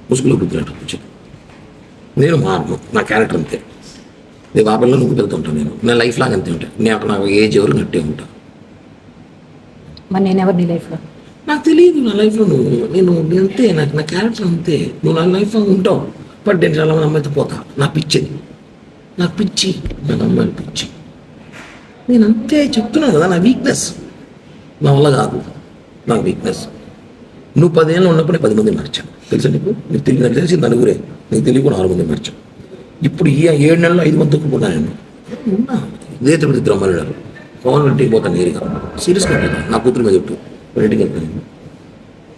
ముసుగులో గుర్తున్నట్టు చెప్పు. నేను మారను, నా క్యారెక్టర్ అంతే. రేపు ఆ పిల్లలు నువ్వు వెళ్తుంటాను, నేను లైఫ్ లాగా అంతే ఉంటాను. నాకు ఏజ్ ఎవరు నట్టే ఉంటా. మరి నేను ఎవరు నీ లైఫ్లో? నాకు తెలియదు నా లైఫ్లో నేను అంతే, నాకు నా క్యారెక్టర్ అంతే. నువ్వు నా లైఫ్లో ఉంటావు, బట్ నేను చాలా మంది అమ్మాయితో పోతా. నాకు పిచ్చింది, నాకు పిచ్చి, నాకు అమ్మాయిలు పిచ్చి. నేను అంతే చెప్తున్నాను కదా, నా వీక్నెస్. నా వల్ల కాదు, నా వీక్నెస్. నువ్వు 10 ఏళ్ళు ఉన్నప్పుడు 10 మంది మార్చాను తెలుసా నీకు? నీకు తెలిసి నలుగురే, నీకు తెలియకుండా 6 మంది మార్చాను. ఇప్పుడు ఈ 7 నెలల్లో 5 మంది తొక్కున్నా నేను ఉన్నా. ఇదే తిరుపతి ఇద్దరు అమ్మాయిలు ఉన్నారు. పవన్ ఇంటికి పోతాను నేరుగా, సీరియస్గా పోతాను. నా కూతురు మీద చెప్పు, ఇంటికి వెళ్తాను.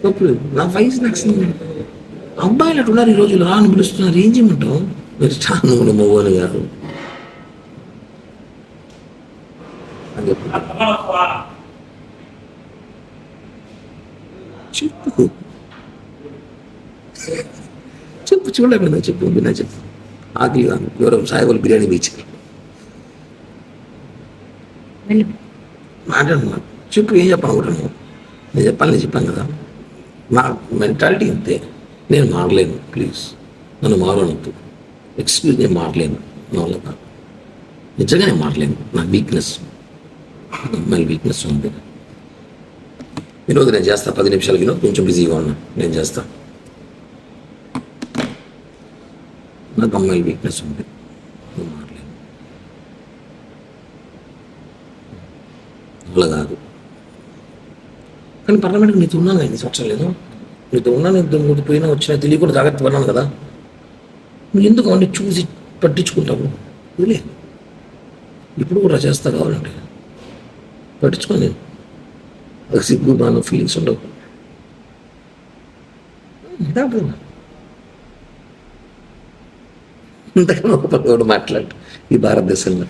తప్పుడు నా వయసు నాకు అబ్బాయిలు అటు ఉన్నారు ఈ రోజులు. రాను పిలుస్తున్నారు, ఏం చేయమంటావు? మీరు చాను మోగోని గారు అని చెప్పు. చెప్పు చెప్పు, చూడలేకపోయిందా చెప్పు, విన్నా చెప్పు. ఆకలి కాదు, ఎవరో సాయిబాబు బిర్యానీ ఇచ్చారు. మాట్లాడుతున్నా, చెప్పు, ఏం చెప్పాలనుకుంటున్నాను? నేను చెప్పాను కదా, నా మెంటాలిటీ అంతే. నేను మారలేను, ప్లీజ్ నన్ను మారనొద్దు. ఎక్స్క్యూజ్, నేను మారలేను, నా వల్ల కాదు. నిజంగా నేను మారలేను, నా వీక్నెస్, అమ్మాయిల వీక్నెస్ ఉంది. వినోద్ నేను చేస్తా, 10 నిమిషాలు వినోద్, కొంచెం బిజీగా ఉన్నా, నేను చేస్తా. నాకు అమ్మాయిల వీక్నెస్ ఉంది, నేను మారలేను, అలా కాదు. కానీ పార్లమెంట్కి నీతో ఉన్నాను కదా 5 సంవత్సరాలు, లేదు నీతో ఉన్నాను, ఇంత పోయినా వచ్చినా తెలియకుండా జాగ్రత్త పడినాను కదా. నువ్వు ఎందుకు అవన్నీ చూసి పట్టించుకుంటావు? లే, ఇప్పుడు కూడా చేస్తా కావాలంటే పట్టించుకోని, అది సిగ్గు బాగా ఫీలింగ్స్ ఉండవు. ఇంతకన్నా ఒక పక్కన మాట్లాడు ఈ భారతదేశంలో.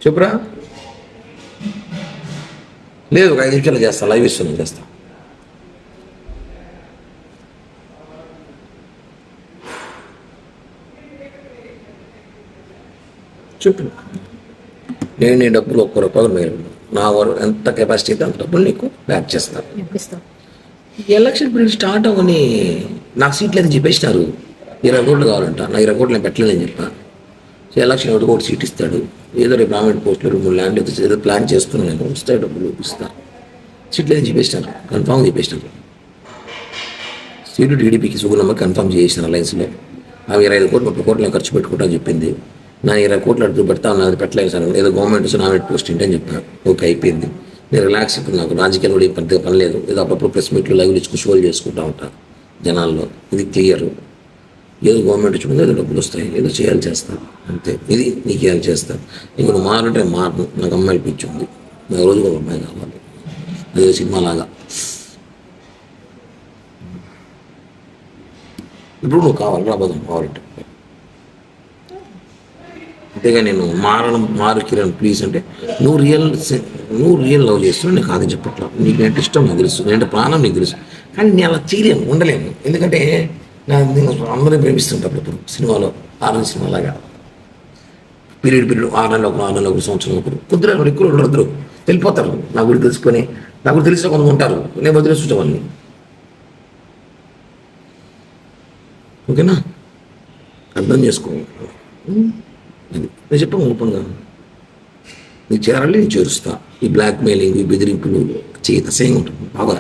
చెప్పురా. లేదు, ఒక 5 నిమిషాలు చేస్తా, లైవ్ ఇస్తున్నాను, చేస్తా. చెప్పు. నేను నీ డబ్బులు ₹1 మేలు, నా ఎంత కెపాసిటీ అయితే అంత డబ్బులు నీకు బ్యాక్ చేస్తాను. ఎలక్షన్ పీరియడ్ స్టార్ట్ అవ్వని నాకు సీట్లు అయితే చెప్పేసినారు. 20 కోట్లు కావాలంట. నా 20 కోట్లు నేను పెట్టలేదని చెప్పా. సో ఎలక్షన్ ఒకటి కోటి సీట్ ఇస్తాడు, ఏదో రేపు గవర్నమెంట్ పోస్టులు 2-3 ల్యాండ్ ఏదో ప్లాన్ చేసుకున్నాను నేను, వస్తాయి డబ్బులు ఇస్తాను. సీట్లు అయితే చెప్పేసినారు, కన్ఫామ్ చెప్పేసినారు. సీటు టీడీపీకి సుగుణమ్మ కన్ఫామ్ చేసిన అలయన్స్లో. అవి 25 కోట్లు 30 కోట్లు నేను ఖర్చు పెట్టుకుంటా అని చెప్పింది. నా 20 కోట్లు అడుగు పెడతా ఉన్నది, పెట్టలేదు సార్. ఏదో గవర్నమెంట్ వస్తే నామినేట్ పోస్ట్ ఏంటి అని చెప్పాను. ఓకే, అయిపోయింది. నేను రిలాక్స్. ఇప్పుడు నాకు రాజకీయాలు కూడా పెద్దగా పని లేదు. ఏదో అప్పుడప్పుడు ప్రెస్ మీట్లు లైవ్లు ఇచ్చుకుని షోలు చేసుకుంటా ఉంటాను జనాల్లో. ఇది క్లియర్. ఏదో గవర్నమెంట్ ఇచ్చుకుంటే ఏదో డబ్బులు వస్తాయి, ఏదో చేయాలి చేస్తాను అంతే. ఇది నీకు ఏం చేస్తాను. ఇంక నువ్వు మారంటే మారను. నాకు అమ్మాయిలు పిచ్చి ఉంది, నాకు రోజు ఒక అమ్మాయి కావాలి. అదే సినిమాలాగా. ఇప్పుడు నువ్వు కావాలి, రాబోదాం కావాలంటే. అంతేగా నేను మారు కిరణ్ ప్లీజ్ అంటే నువ్వు రియల్ లవ్ చేస్తున్నావు. నేను కాదని చెప్పట్లా. నీకు అంటే ఇష్టం నాకు తెలుసు, నేనంటే ప్రాణం నీకు తెలుసు. కానీ నేను అలా చేయలేను, ఉండలేను. ఎందుకంటే నేను అందరినీ ప్రేమిస్తుంటాను. ఇప్పుడు సినిమాలో ఆరెంజ్ సినిమాలాగా పీరియడ్ 6 నెలలు ఒకరు, 6 నెలలు ఒకరు, సంవత్సరం ఒకరు, కుదిరే ఎక్కువ ఉండరు, వెళ్ళిపోతారు. నా గురించి తెలుసుకొని, నా గురించి తెలిసిన కొంత ఉంటారు, నేను వదిలేస్తుంటా వాళ్ళని. ఓకేనా, అర్థం చేసుకో. అది నేను చెప్పాను ఓపెన్గా. నీకు చేరాలి, నేను చేరుస్తా. ఈ బ్లాక్ మెయిలింగ్, ఈ బెదిరింపులు చేయత సేమ్ ఉంటుంది. బాగా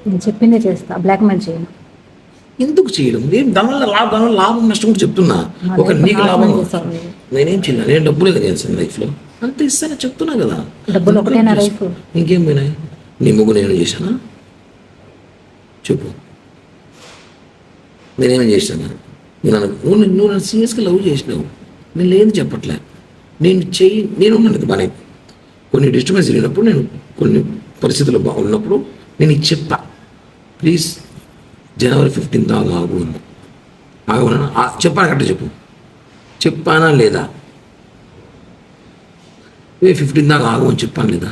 నేను చెప్పిందే చేస్తా, బ్లాక్మెయిల్ చేయను. ఎందుకు చేయడం? నేను దానివల్ల లాభం నష్టం కూడా చెప్తున్నా. ఒక నీకు లాభం, నేనేం చేయను. నేను డబ్బులే కదా చేస్తాను లైఫ్లో, అంత ఇస్తానని చెప్తున్నా కదా. డబ్బులు ఒకటేనా లైఫ్? ఇంకేం పోయినాయి? నీ ముగ్గు నేను చేశానా చెప్పు? నేనేమేం చేశాను? నువ్వు నన్ను సీరియస్గా లవ్ చేసినావు, నేను లేదు చెప్పట్లే. నేను ఉన్నాను బాగానే. కొన్ని డిస్టర్బెన్స్ జరిగినప్పుడు, నేను కొన్ని పరిస్థితులు బాగున్నప్పుడు నేను ఇది చెప్పా, ప్లీజ్ జనవరి 15 దాకా ఆగు. ఆగమన్నా చెప్పాను కరెక్ట్ చెప్పు, చెప్పానా లేదా? 15 దాకా ఆగమని చెప్పాను లేదా?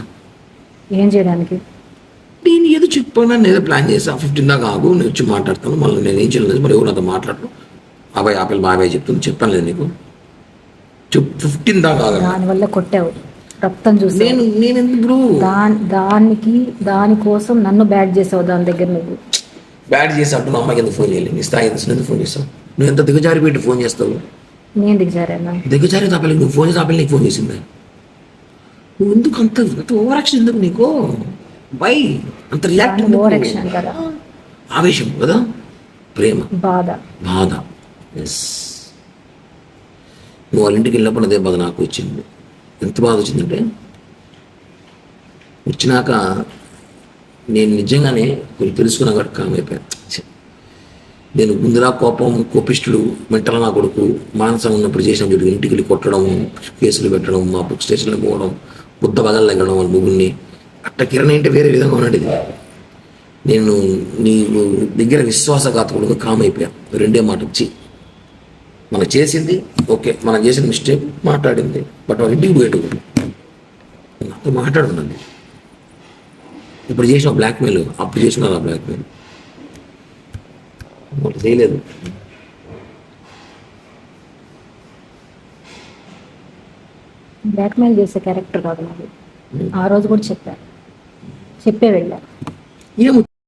ఏం చేయడానికి? నేను ఏదో చెప్పాను, నేను ఏదో ప్లాన్ చేసా. 15 దాకా ఆగు, నేను వచ్చి మాట్లాడతాను. మళ్ళీ నేను ఏం చేయలేదు, మరి ఎవరు నాతో మాట్లాడరు. బాబాయ్ ఆపిల్ బాబాయ్ చెప్తుంది, చెప్పాను లేదు నీకు? చెప్పు 15 దాకా ఆగండి. దానివల్ల కొట్టావు, రక్తం చూసావు. నేను ఎందుకు బ్రో దానికోసం నన్ను బ్యాడ్ చేసావు దాని దగ్గర నువ్వు. బ్యాడ్ చేసినట్టు నా అమ్మాయికి ఎందుకు ఫోన్ చేయలేదు? నీ స్థాయి ఎందుకు ఫోన్ చేస్తావు? నువ్వు ఎంత దిగజారి పెట్టి ఫోన్ చేస్తావు? నేను దిగజారానా? దిగజారి తాపలి నువ్వు ఫోన్ చేసి ఆపలి నీకు ఫోన్ చేసింది. నువ్వు ఎందుకు అంత ఓవరాక్షన్ ఎందుకు నీకు? వై అంత రియాక్ట్? ఓవరాక్షన్ అంటారా? ఆవేశం కదా, ప్రేమ, బాధ. ఎస్, నువ్వు వాళ్ళ ఇంటికి వెళ్ళినప్పుడు అదే బాధ నాకు వచ్చింది. ఎంత బాధ వచ్చిందంటే, వచ్చినాక నేను నిజంగానే కొంచెం తెలుసుకున్నా కాబట్టి కామ్ అయిపోయాను. నేను ముందులా కోపిష్టుడు, మెంటల్ నా కొడుకు, మానసం ఉన్నప్పుడు చేసిన చూడు, ఇంటికి వెళ్ళి కొట్టడం, కేసులు పెట్టడం, మా బుక్ స్టేషన్లో పోవడం, బుద్ధ బగలు తగ్గడం వాళ్ళ ముగ్గురిని. అట్ట కిరణ్ అంటే వేరే విధంగా ఉన్నది. నేను నీ దగ్గర విశ్వాసఘాతకుడుగా కామ్ అయిపోయాను. రెండే మాట వచ్చి మనం చేసింది ఓకే, మనం చేసిన మిస్టేక్ మాట్లాడింది, బట్ వాళ్ళ ఇంటికి పోయేటప్పుడు నాతో మాట్లాడున్నది. ఇప్పుడు చేసిన బ్లాక్మెయిల్, అప్పుడు చేసిన బ్లాక్మెయిల్ వాళ్ళు చేయలేదు. బ్లాక్మెయిల్ చేసే క్యారెక్టర్ కాదు నాది. ఆ రోజు కూడా చెప్పే వెళ్ళా. ఏమో